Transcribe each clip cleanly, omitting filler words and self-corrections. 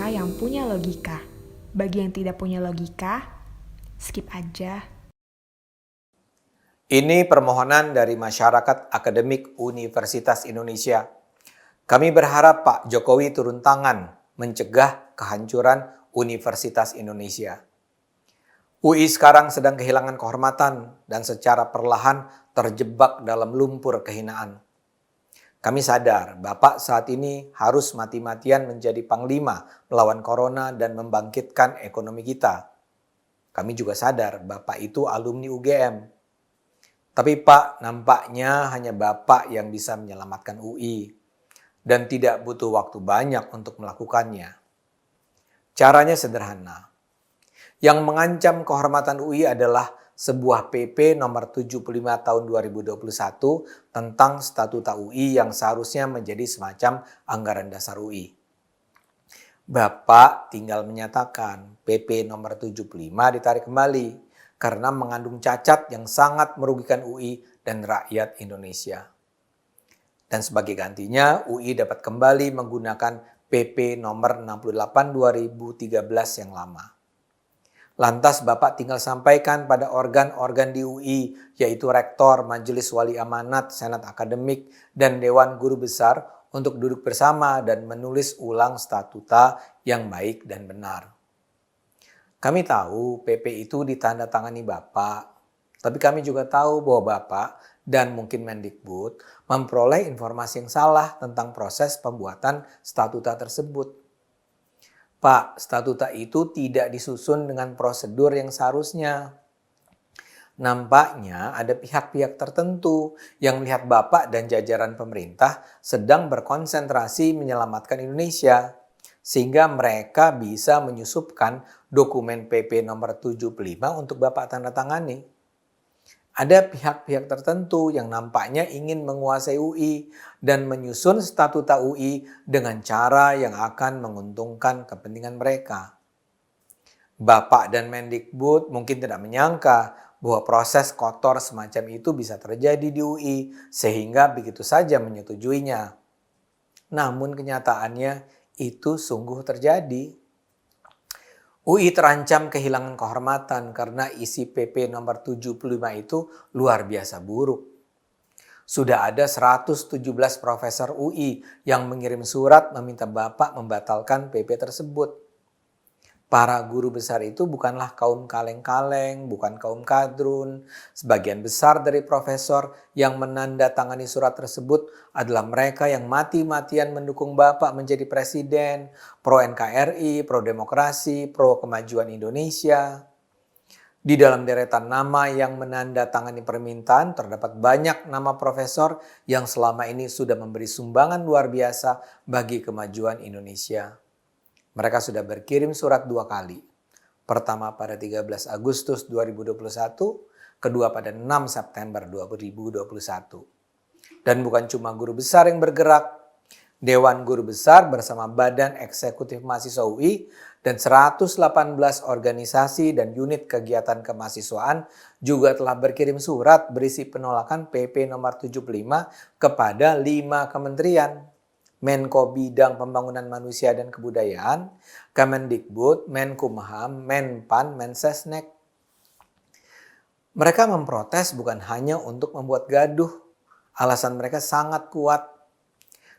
kata-kata yang punya logika. Bagi yang tidak punya logika, skip aja. Ini permohonan dari masyarakat akademik Universitas Indonesia. Kami berharap Pak Jokowi turun tangan mencegah kehancuran Universitas Indonesia. UI sekarang sedang kehilangan kehormatan dan secara perlahan terjebak dalam lumpur kehinaan. Kami sadar Bapak saat ini harus mati-matian menjadi panglima melawan corona dan membangkitkan ekonomi kita. Kami juga sadar Bapak itu alumni UGM. Tapi Pak, nampaknya hanya Bapak yang bisa menyelamatkan UI dan tidak butuh waktu banyak untuk melakukannya. Caranya sederhana. Yang mengancam kehormatan UI adalah sebuah PP nomor 75 tahun 2021 tentang statuta UI yang seharusnya menjadi semacam anggaran dasar UI. Bapak tinggal menyatakan PP nomor 75 ditarik kembali karena mengandung cacat yang sangat merugikan UI dan rakyat Indonesia. Dan sebagai gantinya, UI dapat kembali menggunakan PP nomor 68 2013 yang lama. Lantas Bapak tinggal sampaikan pada organ-organ di UI, yaitu Rektor, Majelis Wali Amanat, Senat Akademik, dan Dewan Guru Besar untuk duduk bersama dan menulis ulang statuta yang baik dan benar. Kami tahu PP itu ditandatangani Bapak, tapi kami juga tahu bahwa Bapak dan mungkin Mendikbud memperoleh informasi yang salah tentang proses pembuatan statuta tersebut. Pak, statuta itu tidak disusun dengan prosedur yang seharusnya. Nampaknya ada pihak-pihak tertentu yang melihat Bapak dan jajaran pemerintah sedang berkonsentrasi menyelamatkan Indonesia, sehingga mereka bisa menyusupkan dokumen PP nomor 75 untuk Bapak tanda tangani. Ada pihak-pihak tertentu yang nampaknya ingin menguasai UI dan menyusun statuta UI dengan cara yang akan menguntungkan kepentingan mereka. Bapak dan Mendikbud mungkin tidak menyangka bahwa proses kotor semacam itu bisa terjadi di UI sehingga begitu saja menyetujuinya. Namun kenyataannya itu sungguh terjadi. UI terancam kehilangan kehormatan karena isi PP nomor 75 itu luar biasa buruk. Sudah ada 117 profesor UI yang mengirim surat meminta Bapak membatalkan PP tersebut. Para guru besar itu bukanlah kaum kaleng-kaleng, bukan kaum kadrun. Sebagian besar dari profesor yang menandatangani surat tersebut adalah mereka yang mati-matian mendukung Bapak menjadi presiden, pro NKRI, pro demokrasi, pro kemajuan Indonesia. Di dalam deretan nama yang menandatangani permintaan terdapat banyak nama profesor yang selama ini sudah memberi sumbangan luar biasa bagi kemajuan Indonesia. Mereka sudah berkirim surat 2 kali. Pertama pada 13 Agustus 2021, kedua pada 6 September 2021. Dan bukan cuma guru besar yang bergerak, Dewan Guru Besar bersama Badan Eksekutif Mahasiswa UI dan 118 organisasi dan unit kegiatan kemahasiswaan juga telah berkirim surat berisi penolakan PP nomor 75 kepada 5 kementerian. Menko Bidang Pembangunan Manusia dan Kebudayaan, Kemendikbud, Menkumham, Menpan, Mensesnek. Mereka memprotes bukan hanya untuk membuat gaduh. Alasan mereka sangat kuat.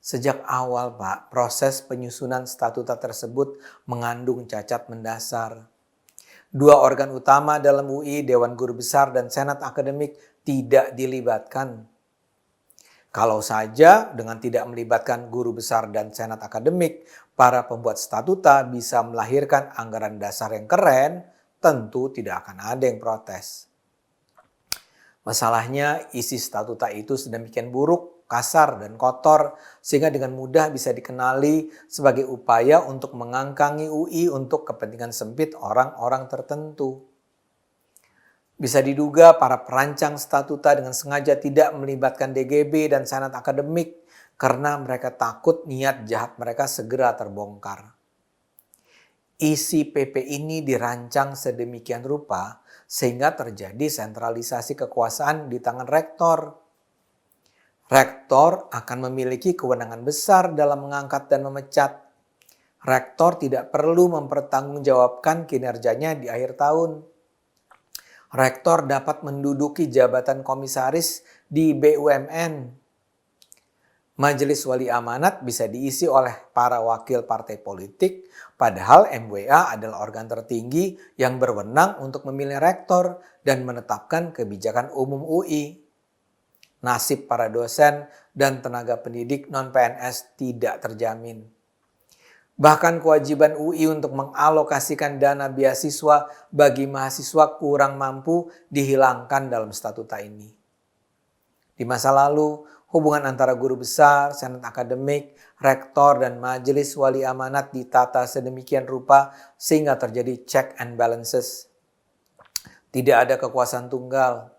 Sejak awal, Pak, proses penyusunan statuta tersebut mengandung cacat mendasar. 2 organ utama dalam UI, Dewan Guru Besar dan Senat Akademik tidak dilibatkan. Kalau saja dengan tidak melibatkan guru besar dan senat akademik, para pembuat statuta bisa melahirkan anggaran dasar yang keren, tentu tidak akan ada yang protes. Masalahnya isi statuta itu sedemikian buruk, kasar, dan kotor sehingga dengan mudah bisa dikenali sebagai upaya untuk mengangkangi UI untuk kepentingan sempit orang-orang tertentu. Bisa diduga para perancang statuta dengan sengaja tidak melibatkan DGB dan senat akademik karena mereka takut niat jahat mereka segera terbongkar. Isi PP ini dirancang sedemikian rupa sehingga terjadi sentralisasi kekuasaan di tangan rektor. Rektor akan memiliki kewenangan besar dalam mengangkat dan memecat. rektor tidak perlu mempertanggungjawabkan kinerjanya di akhir tahun. Rektor dapat menduduki jabatan komisaris di BUMN. Majelis Wali Amanat bisa diisi oleh para wakil partai politik, padahal MWA adalah organ tertinggi yang berwenang untuk memilih rektor dan menetapkan kebijakan umum UI. Nasib para dosen dan tenaga pendidik non-PNS tidak terjamin. Bahkan kewajiban UI untuk mengalokasikan dana beasiswa bagi mahasiswa kurang mampu dihilangkan dalam statuta ini. Di masa lalu, hubungan antara guru besar, senat akademik, rektor, dan majelis wali amanat ditata sedemikian rupa sehingga terjadi check and balances. Tidak ada kekuasaan tunggal.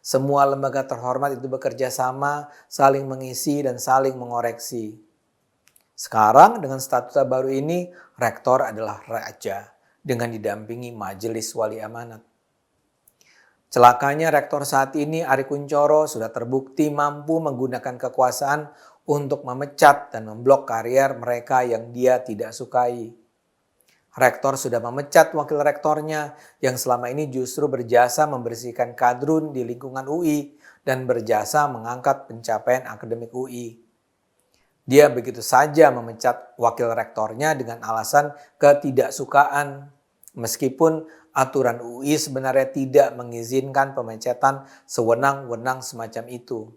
Semua lembaga terhormat itu bekerja sama, saling mengisi dan saling mengoreksi. Sekarang dengan statuta baru ini, rektor adalah raja dengan didampingi majelis wali amanat. Celakanya rektor saat ini, Ari Kunchoro, sudah terbukti mampu menggunakan kekuasaan untuk memecat dan memblok karier mereka yang dia tidak sukai. Rektor sudah memecat wakil rektornya yang selama ini justru berjasa membersihkan kadrun di lingkungan UI dan berjasa mengangkat pencapaian akademik UI. Dia begitu saja memecat wakil rektornya dengan alasan ketidaksukaan, meskipun aturan UI sebenarnya tidak mengizinkan pemecatan sewenang-wenang semacam itu.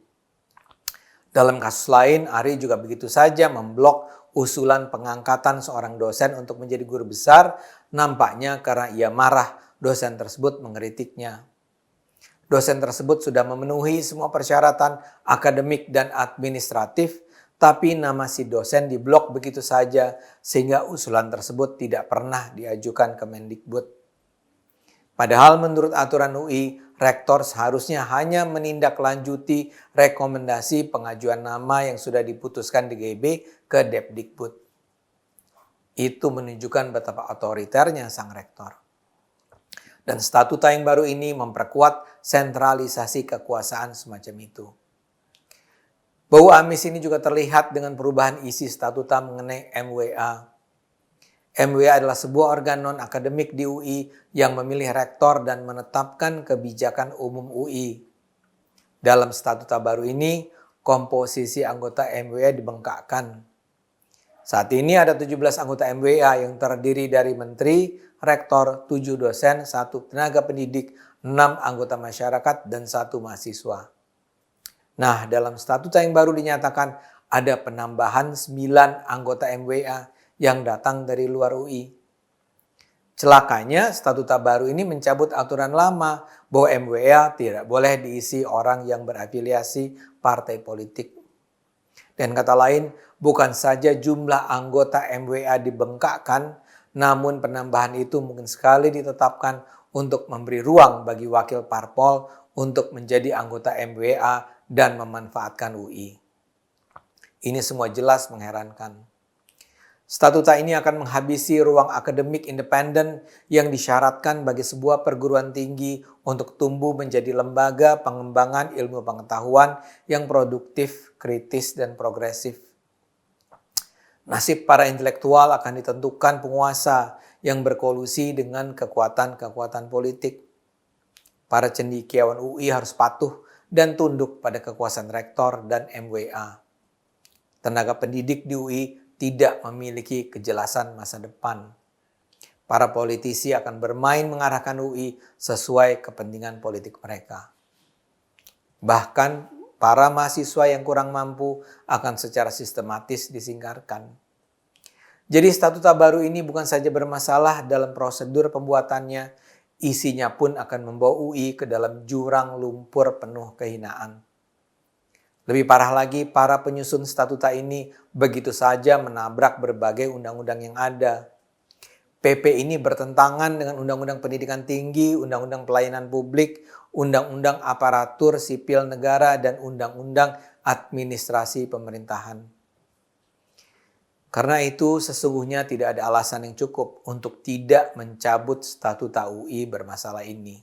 Dalam kasus lain, Ari juga begitu saja memblok usulan pengangkatan seorang dosen untuk menjadi guru besar, nampaknya karena ia marah dosen tersebut mengkritiknya. Dosen tersebut sudah memenuhi semua persyaratan akademik dan administratif, tapi nama si dosen diblok begitu saja sehingga usulan tersebut tidak pernah diajukan ke Mendikbud. Padahal menurut aturan UI, rektor seharusnya hanya menindaklanjuti rekomendasi pengajuan nama yang sudah diputuskan DGB ke Depdikbud. Itu menunjukkan betapa otoriternya sang rektor. Dan statuta yang baru ini memperkuat sentralisasi kekuasaan semacam itu. Bau amis ini juga terlihat dengan perubahan isi statuta mengenai MWA. MWA adalah sebuah organ non-akademik di UI yang memilih rektor dan menetapkan kebijakan umum UI. Dalam statuta baru ini, komposisi anggota MWA dibengkakkan. Saat ini ada 17 anggota MWA yang terdiri dari menteri, rektor, 7 dosen, 1 tenaga pendidik, 6 anggota masyarakat, dan 1 mahasiswa. Nah, dalam statuta yang baru dinyatakan ada penambahan 9 anggota MWA yang datang dari luar UI. Celakanya, statuta baru ini mencabut aturan lama bahwa MWA tidak boleh diisi orang yang berafiliasi partai politik. Dan kata lain, bukan saja jumlah anggota MWA dibengkakkan, namun penambahan itu mungkin sekali ditetapkan untuk memberi ruang bagi wakil parpol untuk menjadi anggota MWA dan memanfaatkan UI. Ini semua jelas mengherankan. Statuta ini akan menghabisi ruang akademik independen yang disyaratkan bagi sebuah perguruan tinggi untuk tumbuh menjadi lembaga pengembangan ilmu pengetahuan yang produktif, kritis, dan progresif. Nasib para intelektual akan ditentukan penguasa yang berkolusi dengan kekuatan-kekuatan politik. Para cendekiawan UI harus patuh dan tunduk pada kekuasaan rektor dan MWA. Tenaga pendidik di UI tidak memiliki kejelasan masa depan. Para politisi akan bermain mengarahkan UI sesuai kepentingan politik mereka. Bahkan para mahasiswa yang kurang mampu akan secara sistematis disingkirkan. Jadi statuta baru ini bukan saja bermasalah dalam prosedur pembuatannya, isinya pun akan membawa UI ke dalam jurang lumpur penuh kehinaan. Lebih parah lagi, para penyusun statuta ini begitu saja menabrak berbagai undang-undang yang ada. PP ini bertentangan dengan Undang-Undang Pendidikan Tinggi, Undang-Undang Pelayanan Publik, Undang-Undang Aparatur Sipil Negara, dan Undang-Undang Administrasi Pemerintahan. Karena itu, sesungguhnya tidak ada alasan yang cukup untuk tidak mencabut statuta UI bermasalah ini.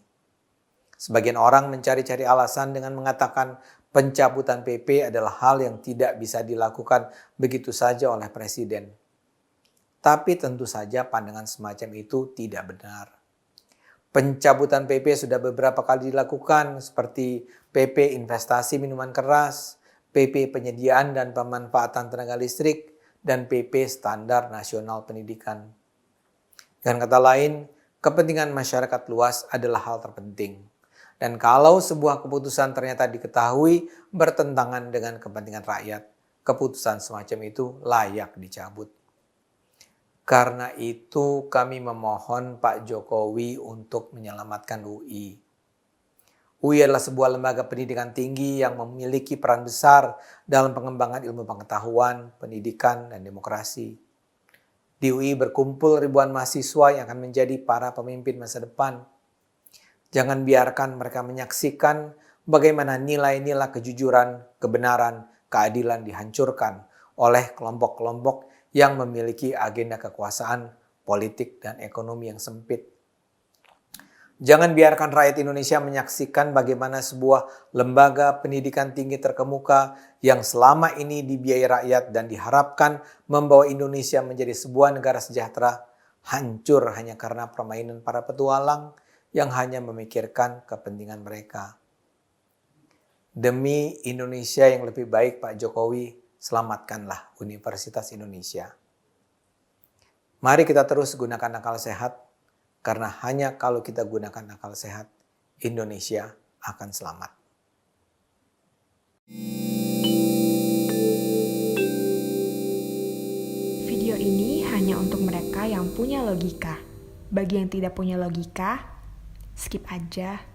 Sebagian orang mencari-cari alasan dengan mengatakan pencabutan PP adalah hal yang tidak bisa dilakukan begitu saja oleh presiden. Tapi tentu saja pandangan semacam itu tidak benar. Pencabutan PP sudah beberapa kali dilakukan seperti PP investasi minuman keras, PP penyediaan dan pemanfaatan tenaga listrik, dan PP standar nasional pendidikan. Dengan kata lain, kepentingan masyarakat luas adalah hal terpenting. Dan kalau sebuah keputusan ternyata diketahui bertentangan dengan kepentingan rakyat, keputusan semacam itu layak dicabut. Karena itu kami memohon Pak Jokowi untuk menyelamatkan UI. UI adalah sebuah lembaga pendidikan tinggi yang memiliki peran besar dalam pengembangan ilmu pengetahuan, pendidikan, dan demokrasi. Di UI berkumpul ribuan mahasiswa yang akan menjadi para pemimpin masa depan. Jangan biarkan mereka menyaksikan bagaimana nilai-nilai kejujuran, kebenaran, keadilan dihancurkan oleh kelompok-kelompok yang memiliki agenda kekuasaan, politik, dan ekonomi yang sempit. Jangan biarkan rakyat Indonesia menyaksikan bagaimana sebuah lembaga pendidikan tinggi terkemuka yang selama ini dibiayai rakyat dan diharapkan membawa Indonesia menjadi sebuah negara sejahtera hancur hanya karena permainan para petualang yang hanya memikirkan kepentingan mereka. Demi Indonesia yang lebih baik, Pak Jokowi, selamatkanlah Universitas Indonesia. Mari kita terus gunakan akal sehat, karena hanya kalau kita gunakan akal sehat, Indonesia akan selamat. Video ini hanya untuk mereka yang punya logika. Bagi yang tidak punya logika, skip aja.